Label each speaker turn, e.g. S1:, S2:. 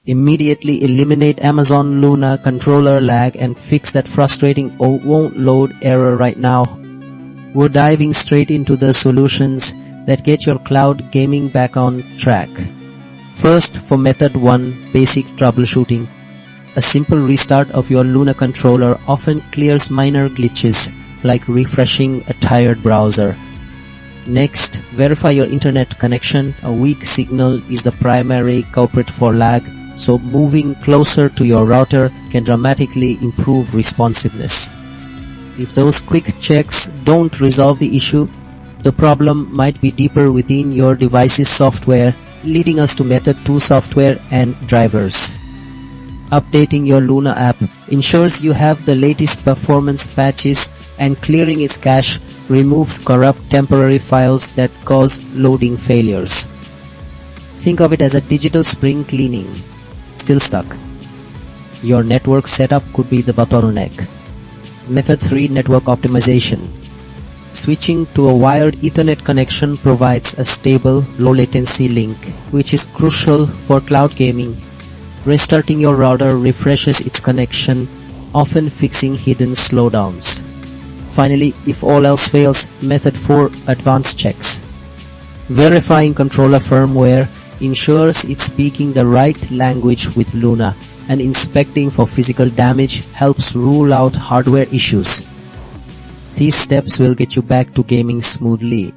S1: Immediately eliminate Amazon Luna controller lag and fix that frustrating won't load error right now. We're diving straight into the solutions that get your cloud gaming back on track. First, for method 1, basic troubleshooting. A simple restart of your Luna controller often clears minor glitches like refreshing a tired browser. Next, verify your internet connection. A weak signal is the primary culprit for lag, so moving closer to your router can dramatically improve responsiveness. If those quick checks don't resolve the issue, the problem might be deeper within your device's software, leading us to method 2, software and drivers. Updating your Luna app ensures you have the latest performance patches, and clearing its cache removes corrupt temporary files that cause loading failures. Think of it as a digital spring cleaning. Still stuck? Your network setup could be the bottleneck. Method 3, network optimization. Switching to a wired Ethernet connection provides a stable, low-latency link, which is crucial for cloud gaming. Restarting your router refreshes its connection, often fixing hidden slowdowns. Finally, if all else fails, method 4, advanced checks. Verifying controller firmware ensures it's speaking the right language with Luna, and inspecting for physical damage helps rule out hardware issues. These steps will get you back to gaming smoothly.